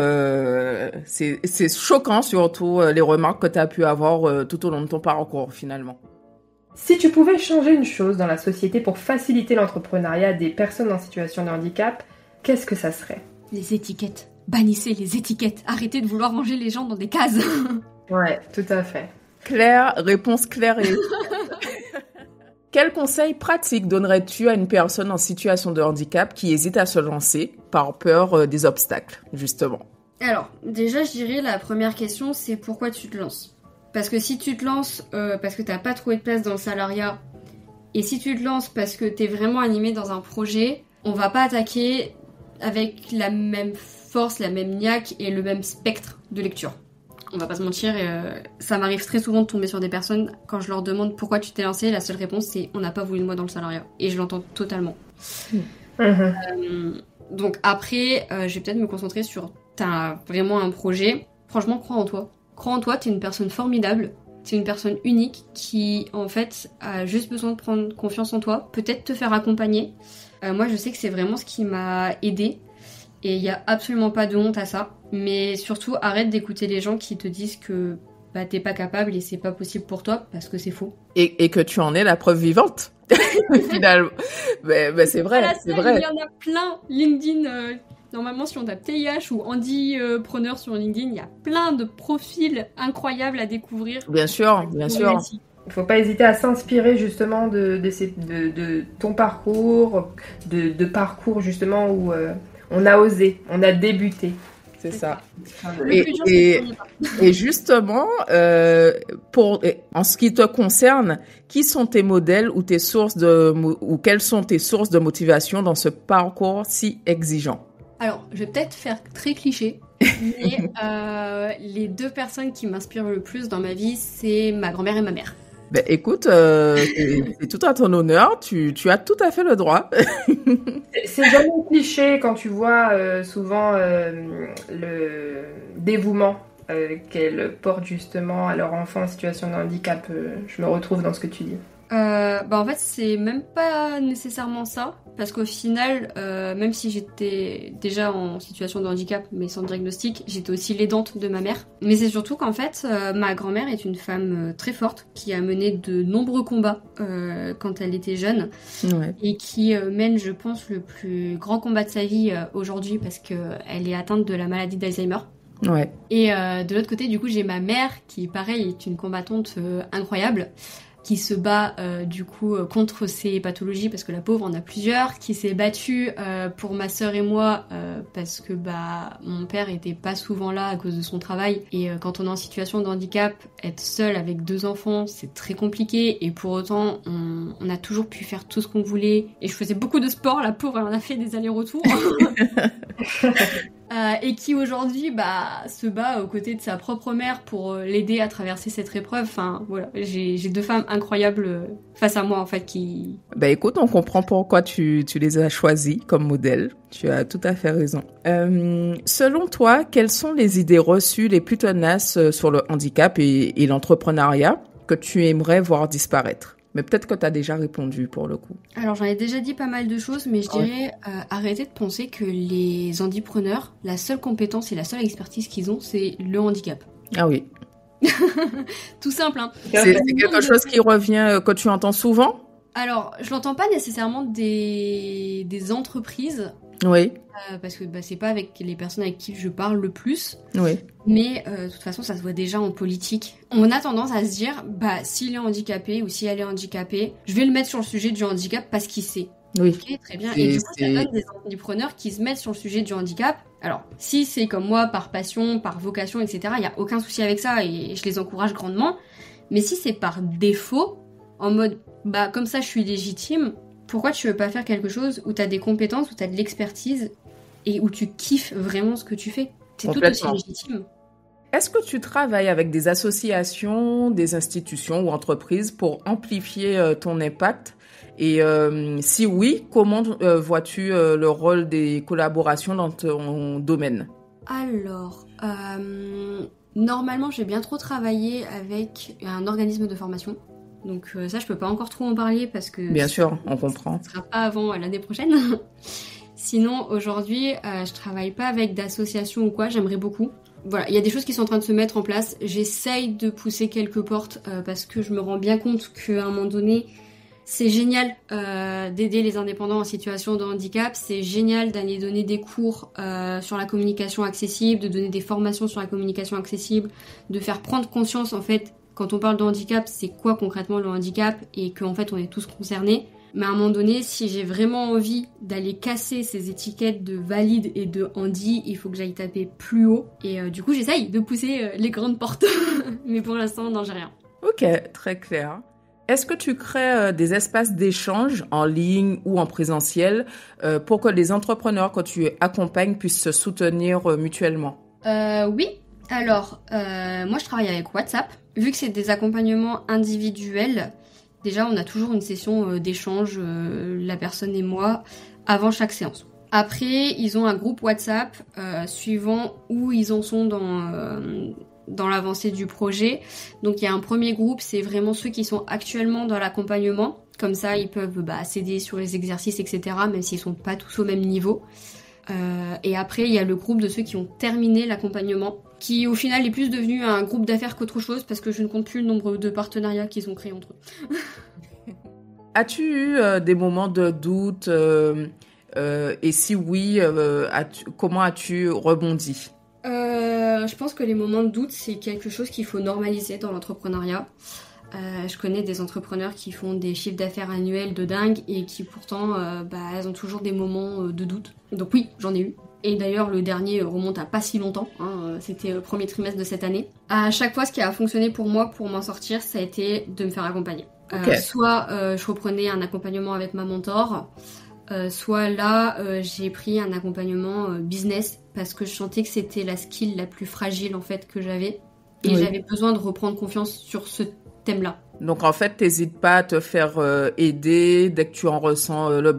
S1: c'est choquant surtout les remarques que tu as pu avoir tout au long de ton parcours finalement.
S2: Si tu pouvais changer une chose dans la société pour faciliter l'entrepreneuriat des personnes en situation de handicap, qu'est-ce que ça serait ?
S3: Les étiquettes. Bannissez les étiquettes. Arrêtez de vouloir ranger les gens dans des cases.
S2: Ouais, tout à fait.
S1: Claire, réponse claire et... Quel conseil pratique donnerais-tu à une personne en situation de handicap qui hésite à se lancer par peur des obstacles, justement ?
S3: Alors, déjà, je dirais la première question, c'est pourquoi tu te lances ? Parce que si tu te lances parce que t'as pas trouvé de place dans le salariat, et si tu te lances parce que t'es vraiment animé dans un projet, on va pas attaquer avec la même force, la même niaque et le même spectre de lecture. On va pas se mentir, ça m'arrive très souvent de tomber sur des personnes, quand je leur demande pourquoi tu t'es lancé, la seule réponse c'est on n'a pas voulu de moi dans le salariat. Et je l'entends totalement. Donc après, je vais peut-être me concentrer sur t'as vraiment un projet. Franchement, crois en toi. Crois en toi, t'es une personne formidable. T'es une personne unique qui, en fait, a juste besoin de prendre confiance en toi. Peut-être te faire accompagner. Moi, je sais que c'est vraiment ce qui m'a aidée. Et il n'y a absolument pas de honte à ça. Mais surtout, arrête d'écouter les gens qui te disent que t'es pas capable et c'est pas possible pour toi, parce que c'est faux.
S1: Et que tu en es la preuve vivante, finalement. Mais c'est vrai, c'est vrai.
S3: Il y en a plein. LinkedIn, normalement, si on tape TIH ou handipreneur sur LinkedIn, il y a plein de profils incroyables à découvrir.
S1: Bien sûr, bien sûr.
S2: Il ne faut pas hésiter à s'inspirer justement de ton parcours, de parcours justement où on a osé, on a débuté.
S1: C'est ça. Et justement, en ce qui te concerne, qui sont tes modèles ou tes sources ou quelles sont tes sources de motivation dans ce parcours si exigeant ?
S3: Alors, je vais peut-être faire très cliché, mais les deux personnes qui m'inspirent le plus dans ma vie, c'est ma grand-mère et ma mère.
S1: Ben, écoute, c'est tout à ton honneur, tu as tout à fait le droit.
S2: C'est jamais cliché quand tu vois souvent le dévouement qu'elles portent justement à leur enfant en situation de handicap. Je me retrouve dans ce que tu dis.
S3: En fait, c'est même pas nécessairement ça, parce qu'au final, même si j'étais déjà en situation de handicap, mais sans diagnostic, j'étais aussi l'aidante de ma mère. Mais c'est surtout qu'en fait, ma grand-mère est une femme très forte, qui a mené de nombreux combats quand elle était jeune, et qui mène, je pense, le plus grand combat de sa vie aujourd'hui, parce qu'elle est atteinte de la maladie d'Alzheimer.
S1: Ouais.
S3: Et de l'autre côté, du coup, j'ai ma mère, qui, pareil, est une combattante incroyable, qui se bat du coup contre ces pathologies parce que la pauvre en a plusieurs, qui s'est battue pour ma sœur et moi parce que mon père était pas souvent là à cause de son travail et quand on est en situation de handicap, être seul avec 2 enfants c'est très compliqué et pour autant on a toujours pu faire tout ce qu'on voulait et je faisais beaucoup de sport, la pauvre elle en a fait des allers-retours. Et qui aujourd'hui se bat aux côtés de sa propre mère pour l'aider à traverser cette épreuve. Enfin voilà, j'ai 2 femmes incroyables face à moi en fait qui...
S1: Écoute, on comprend pourquoi tu les as choisies comme modèles. Tu as tout à fait raison. Selon toi, quelles sont les idées reçues les plus tenaces sur le handicap et l'entrepreneuriat que tu aimerais voir disparaître ? Mais peut-être que tu as déjà répondu pour le coup.
S3: Alors j'en ai déjà dit pas mal de choses, mais je dirais arrêtez de penser que les handipreneurs, la seule compétence et la seule expertise qu'ils ont, c'est le handicap.
S1: Ah oui.
S3: Tout simple, hein.
S1: C'est quelque chose qui revient, que tu entends souvent ?
S3: Alors, je l'entends pas nécessairement des entreprises.
S1: Oui.
S3: Parce que c'est pas avec les personnes avec qui je parle le plus.
S1: Oui.
S3: Mais de toute façon, ça se voit déjà en politique. On a tendance à se dire, s'il est handicapé ou si elle est handicapée, je vais le mettre sur le sujet du handicap parce qu'il sait.
S1: Oui.
S3: Ok, très bien. Et du coup, ça donne des entrepreneurs qui se mettent sur le sujet du handicap. Alors, si c'est comme moi, par passion, par vocation, etc., il n'y a aucun souci avec ça et je les encourage grandement. Mais si c'est par défaut, en mode, comme ça, je suis légitime, pourquoi tu veux pas faire quelque chose où tu as des compétences, où tu as de l'expertise et où tu kiffes vraiment ce que tu fais? C'est tout aussi légitime.
S1: Est-ce que tu travailles avec des associations, des institutions ou entreprises pour amplifier ton impact? Et si oui, comment vois-tu le rôle des collaborations dans ton domaine?
S3: Alors, normalement, j'ai bien trop travaillé avec un organisme de formation. Donc ça, je peux pas encore trop en parler parce que...
S1: Bien sûr, on comprend.
S3: Ce sera pas avant l'année prochaine. Sinon, aujourd'hui, je travaille pas avec d'associations ou quoi, j'aimerais beaucoup. Voilà, il y a des choses qui sont en train de se mettre en place. J'essaye de pousser quelques portes parce que je me rends bien compte qu'à un moment donné, c'est génial d'aider les indépendants en situation de handicap. C'est génial d'aller donner des cours sur la communication accessible, de donner des formations sur la communication accessible, de faire prendre conscience en fait, quand on parle de handicap, c'est quoi concrètement le handicap et qu'en fait on est tous concernés. Mais à un moment donné, si j'ai vraiment envie d'aller casser ces étiquettes de valide et de handi, il faut que j'aille taper plus haut. Et du coup, j'essaye de pousser les grandes portes. Mais pour l'instant, non, j'ai rien.
S1: Ok, très clair. Est-ce que tu crées des espaces d'échange en ligne ou en présentiel pour que les entrepreneurs que tu accompagnes puissent se soutenir mutuellement?
S3: Oui. Alors, moi, je travaille avec WhatsApp. Vu que c'est des accompagnements individuels, déjà, on a toujours une session d'échange, la personne et moi, avant chaque séance. Après, ils ont un groupe WhatsApp suivant où ils en sont dans l'avancée du projet. Donc, il y a un premier groupe, c'est vraiment ceux qui sont actuellement dans l'accompagnement. Comme ça, ils peuvent s'aider sur les exercices, etc., même s'ils sont pas tous au même niveau. Et après, il y a le groupe de ceux qui ont terminé l'accompagnement, qui au final est plus devenu un groupe d'affaires qu'autre chose, parce que je ne compte plus le nombre de partenariats qu'ils ont créés entre eux.
S1: As-tu eu des moments de doute et si oui, comment as-tu rebondi?
S3: Je pense que les moments de doute, c'est quelque chose qu'il faut normaliser dans l'entrepreneuriat. Je connais des entrepreneurs qui font des chiffres d'affaires annuels de dingue et qui pourtant elles ont toujours des moments de doute. Donc oui, j'en ai eu. Et d'ailleurs le dernier remonte à pas si longtemps, c'était le premier trimestre de cette année. À chaque fois, ce qui a fonctionné pour moi pour m'en sortir, ça a été de me faire accompagner.
S1: Okay.
S3: Soit je reprenais un accompagnement avec ma mentor, soit là j'ai pris un accompagnement business parce que je sentais que c'était la skill la plus fragile en fait que j'avais et j'avais besoin de reprendre confiance sur ce thème-là.
S1: Donc en fait, t'hésites pas à te faire aider dès que tu en ressens le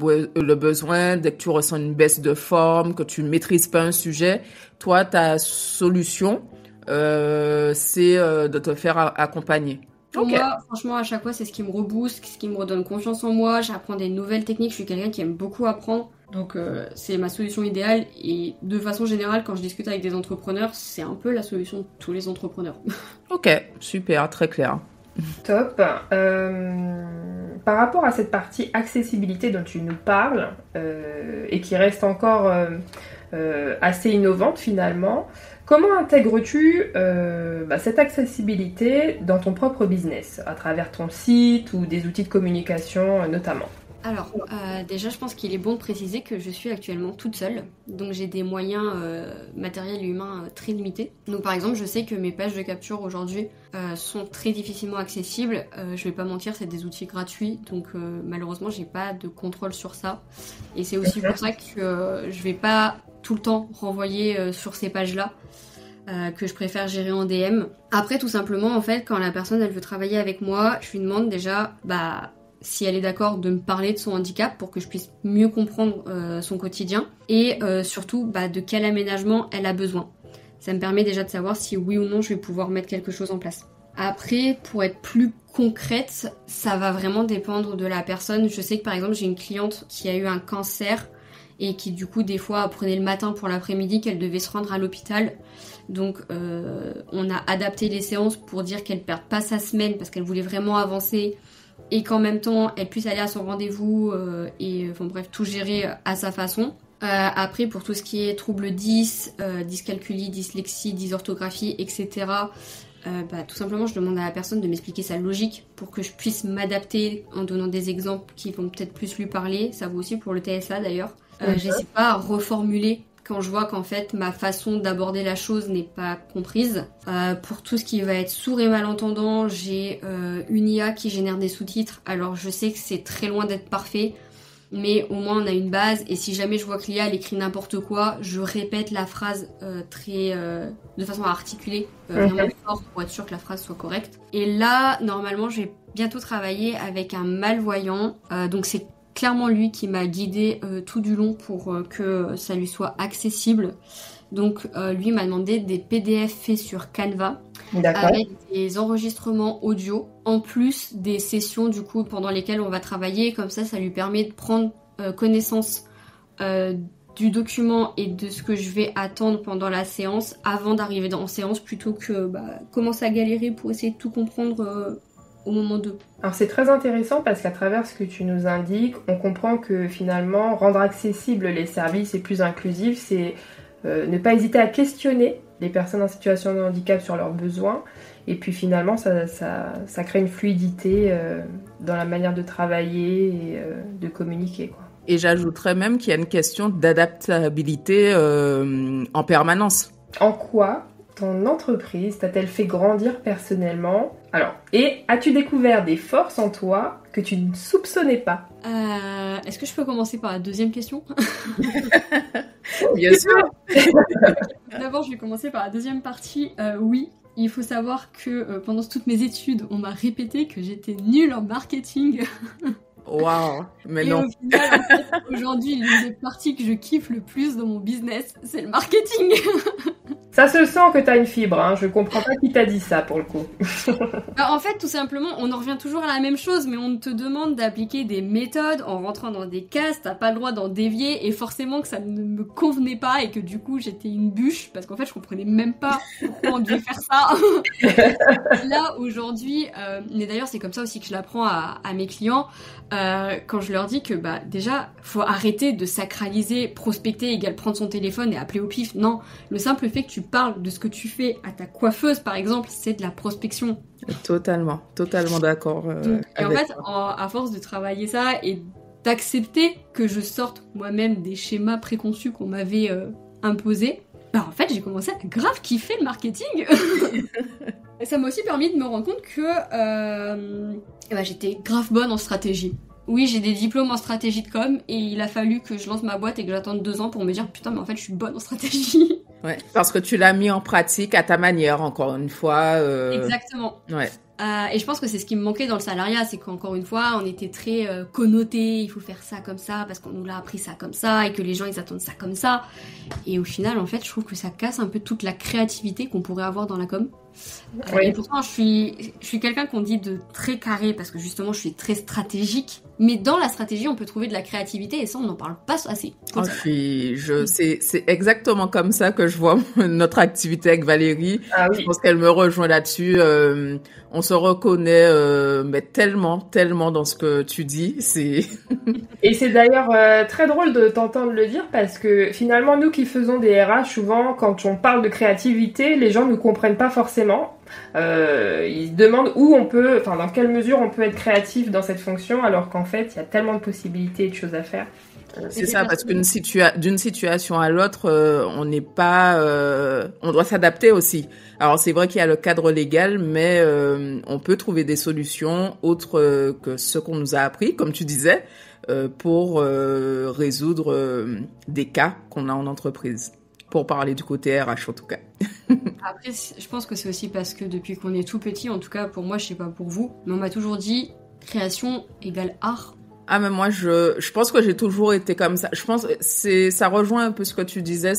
S1: besoin, dès que tu ressens une baisse de forme, que tu ne maîtrises pas un sujet. Toi, ta solution, c'est de te faire accompagner.
S3: Pour moi, franchement, à chaque fois, c'est ce qui me rebooste, ce qui me redonne confiance en moi. J'apprends des nouvelles techniques. Je suis quelqu'un qui aime beaucoup apprendre. Donc, c'est ma solution idéale. Et de façon générale, quand je discute avec des entrepreneurs, c'est un peu la solution de tous les entrepreneurs.
S1: Ok, super, très clair.
S2: Top. Par rapport à cette partie accessibilité dont tu nous parles et qui reste encore assez innovante finalement, comment intègres-tu cette accessibilité dans ton propre business, à travers ton site ou des outils de communication notamment?
S3: Alors, déjà, je pense qu'il est bon de préciser que je suis actuellement toute seule. Donc, j'ai des moyens matériels et humains très limités. Donc, par exemple, je sais que mes pages de capture aujourd'hui sont très difficilement accessibles. Je vais pas mentir, c'est des outils gratuits. Donc, malheureusement, j'ai pas de contrôle sur ça. Et c'est aussi pour ça que je vais pas tout le temps renvoyer sur ces pages-là. Que je préfère gérer en DM. Après, tout simplement, en fait, quand la personne, elle veut travailler avec moi, je lui demande déjà, si elle est d'accord de me parler de son handicap pour que je puisse mieux comprendre son quotidien et surtout de quel aménagement elle a besoin. Ça me permet déjà de savoir si oui ou non je vais pouvoir mettre quelque chose en place. Après, pour être plus concrète, ça va vraiment dépendre de la personne. Je sais que par exemple j'ai une cliente qui a eu un cancer et qui du coup des fois prenait le matin pour l'après-midi qu'elle devait se rendre à l'hôpital. Donc on a adapté les séances pour dire qu'elle perde pas sa semaine parce qu'elle voulait vraiment avancer et qu'en même temps elle puisse aller à son rendez-vous tout gérer à sa façon. Après, pour tout ce qui est troubles 10, dyscalculie, dyslexie, dysorthographie, etc., tout simplement je demande à la personne de m'expliquer sa logique pour que je puisse m'adapter en donnant des exemples qui vont peut-être plus lui parler. Ça vaut aussi pour le TSA d'ailleurs. J'essaie pas à reformuler quand je vois qu'en fait ma façon d'aborder la chose n'est pas comprise. Pour tout ce qui va être sourd et malentendant, j'ai une IA qui génère des sous-titres. Alors je sais que c'est très loin d'être parfait, mais au moins on a une base. Et si jamais je vois que Lia elle écrit n'importe quoi, je répète la phrase de façon à articuler vraiment fort pour être sûr que la phrase soit correcte. Et là, normalement, je vais bientôt travailler avec un malvoyant. Donc c'est clairement lui qui m'a guidée tout du long pour que ça lui soit accessible. Donc lui m'a demandé des PDF faits sur Canva.
S2: D'accord.
S3: Avec des enregistrements audio, en plus des sessions du coup pendant lesquelles on va travailler. Comme ça lui permet de prendre connaissance du document et de ce que je vais attendre pendant la séance avant d'arriver en séance, plutôt que commencer à galérer pour essayer de tout comprendre au moment 2.
S2: Alors c'est très intéressant parce qu'à travers ce que tu nous indiques, on comprend que finalement rendre accessibles les services et plus inclusifs, c'est ne pas hésiter à questionner les personnes en situation de handicap sur leurs besoins, et puis finalement ça crée une fluidité dans la manière de travailler et de communiquer, quoi.
S1: Et j'ajouterais même qu'il y a une question d'adaptabilité en permanence.
S2: En quoi ton entreprise t'a-t-elle fait grandir personnellement? Alors, et as-tu découvert des forces en toi que tu ne soupçonnais pas?
S3: Est-ce que je peux commencer par la deuxième question?
S1: Bien sûr.
S3: D'abord, je vais commencer par la deuxième partie. Oui, il faut savoir que pendant toutes mes études, on m'a répété que j'étais nulle en marketing.
S1: Waouh, mais
S3: et
S1: non.
S3: Au final, en fait, aujourd'hui, l'une des parties que je kiffe le plus dans mon business, c'est le marketing.
S2: Ça se sent que t'as une fibre, hein. Je comprends pas qui t'a dit ça pour le coup.
S3: En fait, tout simplement, on en revient toujours à la même chose, mais on te demande d'appliquer des méthodes en rentrant dans des cases, t'as pas le droit d'en dévier, et forcément que ça ne me convenait pas, et que du coup j'étais une bûche, parce qu'en fait je comprenais même pas pourquoi on devait faire ça. Là, aujourd'hui, mais d'ailleurs c'est comme ça aussi que je l'apprends à mes clients, quand je leur dis que déjà, faut arrêter de sacraliser, prospecter égale prendre son téléphone et appeler au pif. Non, le simple fait que tu parles de ce que tu fais à ta coiffeuse, par exemple, c'est de la prospection.
S1: Totalement d'accord.
S3: Et en fait, à force de travailler ça et d'accepter que je sorte moi-même des schémas préconçus qu'on m'avait imposés, en fait, j'ai commencé à grave kiffer le marketing. Et ça m'a aussi permis de me rendre compte que j'étais grave bonne en stratégie. Oui, j'ai des diplômes en stratégie de com, et il a fallu que je lance ma boîte et que j'attende 2 ans pour me dire putain, mais en fait, je suis bonne en stratégie.
S1: Ouais, parce que tu l'as mis en pratique à ta manière, encore une fois.
S3: Exactement.
S1: Ouais.
S3: Et je pense que c'est ce qui me manquait dans le salariat, c'est qu'encore une fois, on était très connotés, il faut faire ça comme ça, parce qu'on nous l'a appris ça comme ça, et que les gens, ils attendent ça comme ça. Et au final, en fait, je trouve que ça casse un peu toute la créativité qu'on pourrait avoir dans la com.
S2: Oui.
S3: Et pourtant, je suis quelqu'un qu'on dit de très carré, parce que justement, je suis très stratégique. Mais dans la stratégie, on peut trouver de la créativité, et ça, on n'en parle pas assez.
S1: C'est exactement comme ça que je vois notre activité avec Valérie.
S2: Ah oui.
S1: Je pense qu'elle me rejoint là-dessus. On se reconnaît mais tellement dans ce que tu dis.
S2: Et c'est d'ailleurs très drôle de t'entendre le dire, parce que finalement, nous qui faisons des RH, souvent, quand on parle de créativité, les gens ne comprennent pas forcément. Ils se demandent dans quelle mesure on peut être créatif dans cette fonction, alors qu'en fait, il y a tellement de possibilités et de choses à faire.
S1: C'est ça, parce d'une situation à l'autre, on n'est pas... on doit s'adapter aussi. Alors, c'est vrai qu'il y a le cadre légal, mais on peut trouver des solutions autres que ce qu'on nous a appris, comme tu disais, pour résoudre des cas qu'on a en entreprise. Pour parler du côté RH, en tout cas.
S3: Après, je pense que c'est aussi parce que depuis qu'on est tout petit, en tout cas pour moi, je sais pas pour vous, mais on m'a toujours dit création égale art.
S1: Ah, mais moi, je pense que j'ai toujours été comme ça. Je pense ça rejoint un peu ce que tu disais.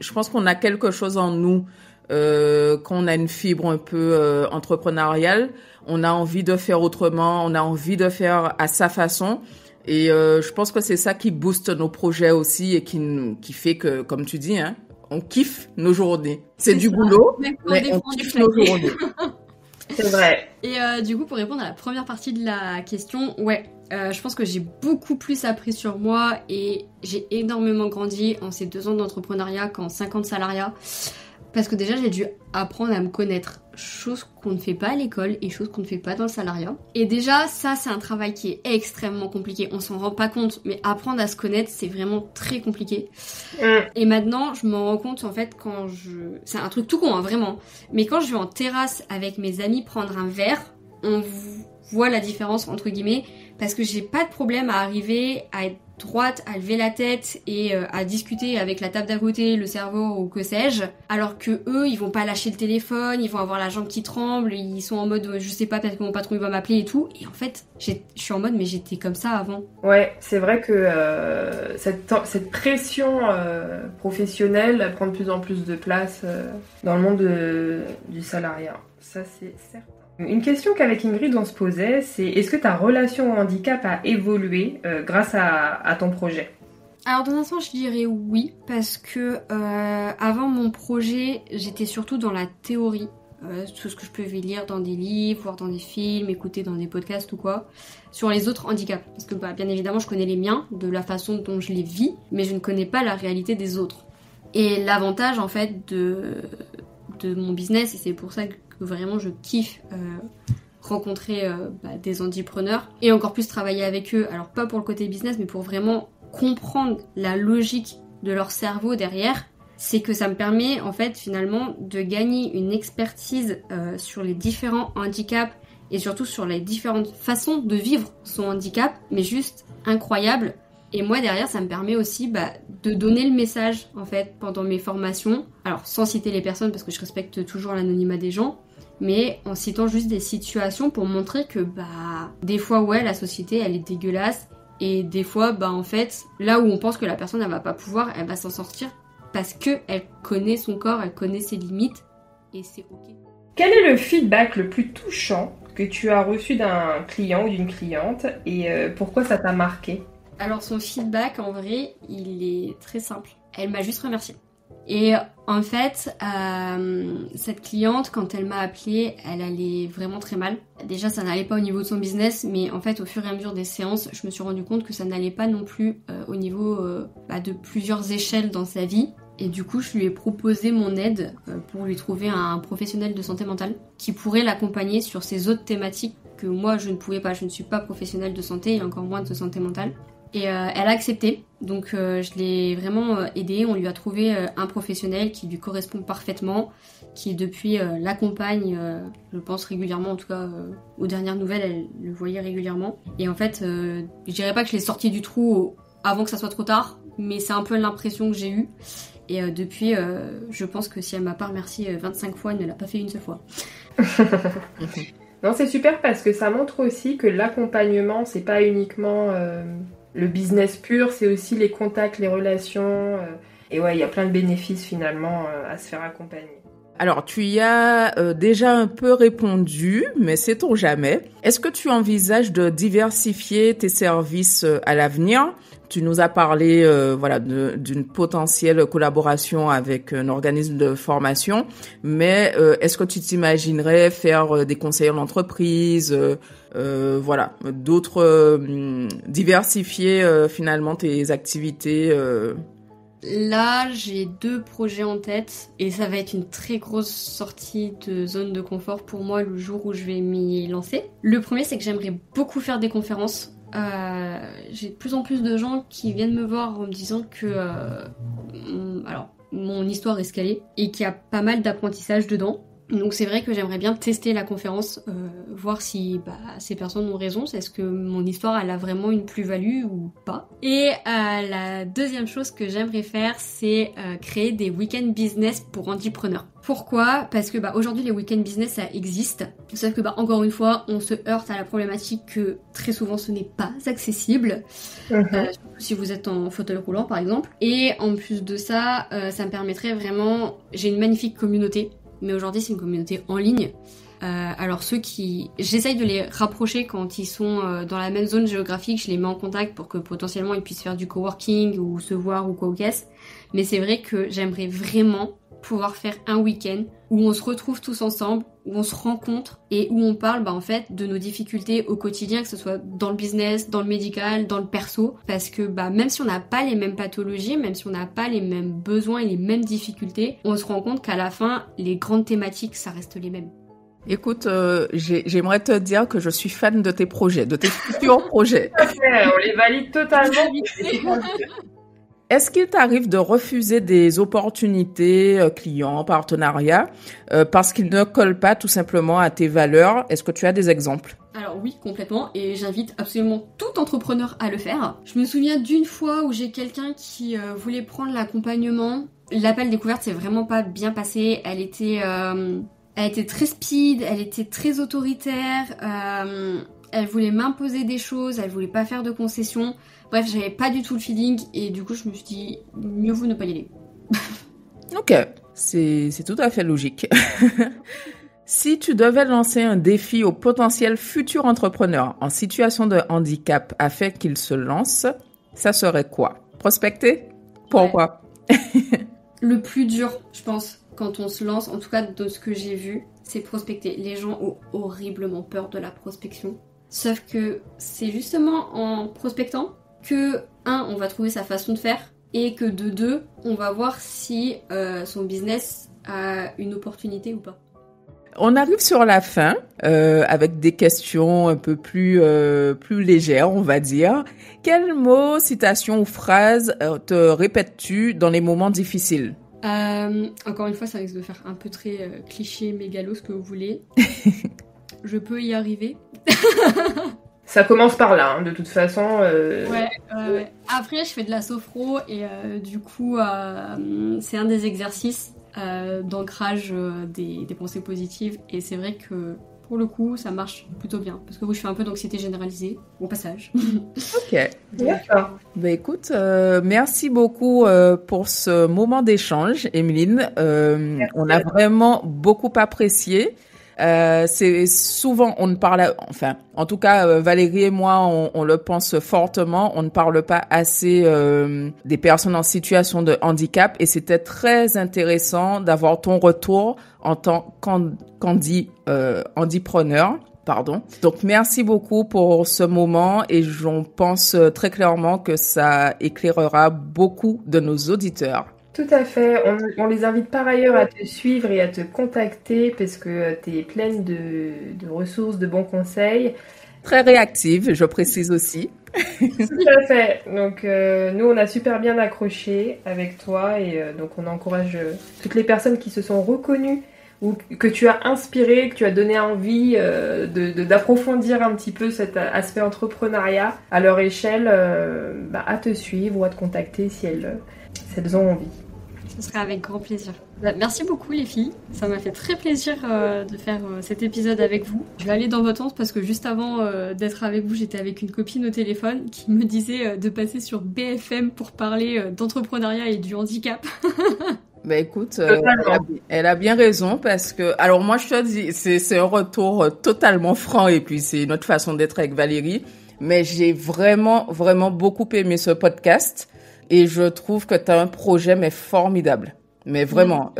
S1: Je pense qu'on a quelque chose en nous, qu'on a une fibre un peu entrepreneuriale. On a envie de faire autrement, on a envie de faire à sa façon. Et je pense que c'est ça qui booste nos projets aussi et qui fait que, comme tu dis, hein, on kiffe nos journées. C'est du boulot, mais on kiffe nos journées.
S2: C'est vrai.
S3: Et du coup, pour répondre à la première partie de la question, je pense que j'ai beaucoup plus appris sur moi et j'ai énormément grandi en ces 2 ans d'entrepreneuriat qu'en 5 ans de salariat. Parce que déjà, j'ai dû apprendre à me connaître, chose qu'on ne fait pas à l'école et chose qu'on ne fait pas dans le salariat. Et déjà, ça, c'est un travail qui est extrêmement compliqué. On s'en rend pas compte, mais apprendre à se connaître, c'est vraiment très compliqué. Et maintenant, je m'en rends compte, en fait, c'est un truc tout con, hein, vraiment. Mais quand je vais en terrasse avec mes amis prendre un verre, on voit la différence, entre guillemets, parce que j'ai pas de problème à arriver à être droite, à lever la tête et à discuter avec la table d'à côté, le serveur ou que sais-je, alors que eux, ils vont pas lâcher le téléphone, ils vont avoir la jambe qui tremble, ils sont en mode je sais pas, peut-être que mon patron il va m'appeler et tout, et en fait, je suis en mode mais j'étais comme ça avant.
S2: Ouais, c'est vrai que cette pression professionnelle prend de plus en plus de place dans le monde du salariat, ça c'est certain. Une question qu'avec Ingrid on se posait, c'est est-ce que ta relation au handicap a évolué grâce à ton projet ?
S3: Alors dans un sens je dirais oui, parce que avant mon projet j'étais surtout dans la théorie, tout ce que je pouvais lire dans des livres, voir dans des films, écouter dans des podcasts ou quoi, sur les autres handicaps. Parce que bien évidemment je connais les miens, de la façon dont je les vis, mais je ne connais pas la réalité des autres. Et l'avantage en fait de mon business, et c'est pour ça que vraiment je kiffe rencontrer des entrepreneurs et encore plus travailler avec eux, alors pas pour le côté business mais pour vraiment comprendre la logique de leur cerveau derrière, c'est que ça me permet en fait finalement de gagner une expertise sur les différents handicaps et surtout sur les différentes façons de vivre son handicap, mais juste incroyable. Et moi derrière ça me permet aussi de donner le message en fait pendant mes formations, alors sans citer les personnes parce que je respecte toujours l'anonymat des gens, mais en citant juste des situations pour montrer que des fois ouais la société elle est dégueulasse et des fois en fait là où on pense que la personne elle va pas pouvoir, elle va s'en sortir parce que elle connaît son corps, elle connaît ses limites et c'est ok.
S2: Quel est le feedback le plus touchant que tu as reçu d'un client ou d'une cliente et pourquoi ça t'a marqué ?
S3: Alors son feedback en vrai il est très simple, elle m'a juste remercié. Et en fait, cette cliente, quand elle m'a appelée, elle allait vraiment très mal. Déjà, ça n'allait pas au niveau de son business, mais en fait, au fur et à mesure des séances, je me suis rendu compte que ça n'allait pas non plus au niveau de plusieurs échelles dans sa vie. Et du coup, je lui ai proposé mon aide pour lui trouver un professionnel de santé mentale qui pourrait l'accompagner sur ces autres thématiques que moi, je ne pouvais pas. Je ne suis pas professionnelle de santé et encore moins de santé mentale. Et elle a accepté, donc je l'ai vraiment aidée, on lui a trouvé un professionnel qui lui correspond parfaitement, qui depuis l'accompagne, je pense régulièrement, en tout cas aux dernières nouvelles, elle le voyait régulièrement. Et en fait, je dirais pas que je l'ai sortie du trou avant que ça soit trop tard, mais c'est un peu l'impression que j'ai eue. Et depuis, je pense que si elle m'a pas remercié 25 fois, elle ne l'a pas fait une seule fois.
S2: Non, c'est super parce que ça montre aussi que l'accompagnement, c'est pas uniquement... le business pur, c'est aussi les contacts, les relations. Et ouais, il y a plein de bénéfices finalement à se faire accompagner.
S1: Alors, tu y as déjà un peu répondu, mais sait-on jamais. Est-ce que tu envisages de diversifier tes services à l'avenir ? Tu nous as parlé d'une potentielle collaboration avec un organisme de formation, mais est-ce que tu t'imaginerais faire des conseils en entreprise, diversifier finalement tes activités
S3: Là, j'ai 2 projets en tête et ça va être une très grosse sortie de zone de confort pour moi le jour où je vais m'y lancer. Le premier, c'est que j'aimerais beaucoup faire des conférences. J'ai de plus en plus de gens qui viennent me voir en me disant que mon histoire est scalée et qu'il y a pas mal d'apprentissage dedans. Donc c'est vrai que j'aimerais bien tester la conférence, voir si ces personnes ont raison, est-ce que mon histoire elle a vraiment une plus-value ou pas. Et la deuxième chose que j'aimerais faire, c'est créer des week-end business pour entrepreneurs. Pourquoi ? Parce que aujourd'hui les week-end business ça existe, sauf que encore une fois on se heurte à la problématique que très souvent ce n'est pas accessible, surtout si vous êtes en fauteuil roulant par exemple. Et en plus de ça, ça me permettrait vraiment, j'ai une magnifique communauté. Mais aujourd'hui, c'est une communauté en ligne. Alors ceux qui... J'essaye de les rapprocher quand ils sont dans la même zone géographique. Je les mets en contact pour que potentiellement ils puissent faire du coworking ou se voir ou quoi ou qu'est-ce. Mais c'est vrai que j'aimerais vraiment pouvoir faire un week-end où on se retrouve tous ensemble, où on se rencontre et où on parle en fait de nos difficultés au quotidien, que ce soit dans le business, dans le médical, dans le perso, parce que même si on n'a pas les mêmes pathologies, même si on n'a pas les mêmes besoins et les mêmes difficultés, on se rend compte qu'à la fin, les grandes thématiques, ça reste les mêmes.
S1: Écoute, j'aimerais te dire que je suis fan de tes projets, de tes futurs projets.
S2: On les valide totalement.
S1: Est-ce qu'il t'arrive de refuser des opportunités clients, partenariats, parce qu'ils ne collent pas tout simplement à tes valeurs? Est-ce que tu as des exemples?
S3: Alors oui, complètement, et j'invite absolument tout entrepreneur à le faire. Je me souviens d'une fois où j'ai quelqu'un qui voulait prendre l'accompagnement. L'appel découverte s'est vraiment pas bien passé. Elle était très speed, elle était très autoritaire, elle voulait m'imposer des choses, elle voulait pas faire de concessions. Bref, j'avais pas du tout le feeling et du coup je me suis dit mieux vaut ne pas y aller.
S1: Ok, c'est tout à fait logique. Si tu devais lancer un défi au potentiel futur entrepreneur en situation de handicap afin qu'il se lance, ça serait quoi? Prospecter? Pourquoi?
S3: Le plus dur, je pense, quand on se lance, en tout cas de ce que j'ai vu, c'est prospecter. Les gens ont horriblement peur de la prospection. Sauf que c'est justement en prospectant que, on va trouver sa façon de faire et que de deux, on va voir si son business a une opportunité ou pas.
S1: On arrive sur la fin avec des questions un peu plus légères, on va dire. Quels mots, citations ou phrases te répètes-tu dans les moments difficiles?
S3: Encore une fois, ça risque de faire un peu très cliché, mégalo, ce que vous voulez. Je peux y arriver.
S2: Ça commence par là, de toute façon.
S3: Ouais. Après, je fais de la sophro et du coup, c'est un des exercices d'ancrage des pensées positives. Et c'est vrai que pour le coup, ça marche plutôt bien. Parce que oui, je fais un peu d'anxiété généralisée au passage.
S1: Ok.
S2: D'accord.
S1: Ben écoute, merci beaucoup pour ce moment d'échange, Emeline. On a vraiment beaucoup apprécié. C'est souvent, on ne parle, enfin, en tout cas, Valérie et moi, on le pense fortement, on ne parle pas assez des personnes en situation de handicap et c'était très intéressant d'avoir ton retour en tant qu'handipreneur. Pardon. Donc, merci beaucoup pour ce moment et j'en pense très clairement que ça éclairera beaucoup de nos auditeurs.
S2: Tout à fait. On les invite par ailleurs à te suivre et à te contacter parce que tu es pleine de ressources, de bons conseils.
S1: Très réactive, je précise aussi.
S2: Tout à fait. Donc, nous, on a super bien accroché avec toi et donc on encourage toutes les personnes qui se sont reconnues ou que tu as inspiré, que tu as donné envie d'approfondir un petit peu cet aspect entrepreneuriat à leur échelle, à te suivre ou à te contacter si elles ont envie.
S3: Ce sera avec grand plaisir. Merci beaucoup les filles, ça m'a fait très plaisir de faire cet épisode avec vous. Je vais aller dans votre sens parce que juste avant d'être avec vous, j'étais avec une copine au téléphone qui me disait de passer sur BFM pour parler d'entrepreneuriat et du handicap.
S1: Ben écoute, elle a bien raison parce que, alors moi je te dis, c'est un retour totalement franc et puis c'est notre façon d'être avec Valérie, mais j'ai vraiment, vraiment beaucoup aimé ce podcast et je trouve que tu as un projet mais formidable. Mais vraiment,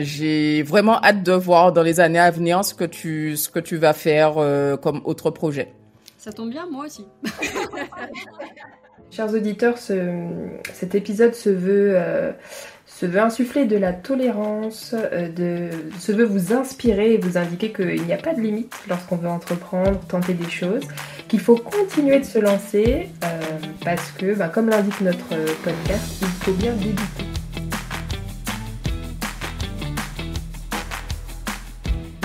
S1: j'ai vraiment hâte de voir dans les années à venir ce que tu vas faire comme autre projet.
S3: Ça tombe bien, moi aussi.
S2: Chers auditeurs, cet épisode se veut insuffler de la tolérance, se veut vous inspirer et vous indiquer qu'il n'y a pas de limite lorsqu'on veut entreprendre, tenter des choses, qu'il faut continuer de se lancer parce que, comme l'indique notre podcast, il faut bien débuter.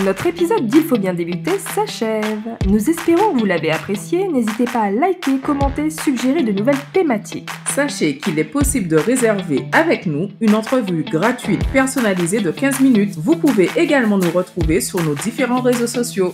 S2: Notre épisode d'Il faut bien débuter s'achève. Nous espérons que vous l'avez apprécié. N'hésitez pas à liker, commenter, suggérer de nouvelles thématiques.
S1: Sachez qu'il est possible de réserver avec nous une entrevue gratuite personnalisée de 15 minutes. Vous pouvez également nous retrouver sur nos différents réseaux sociaux.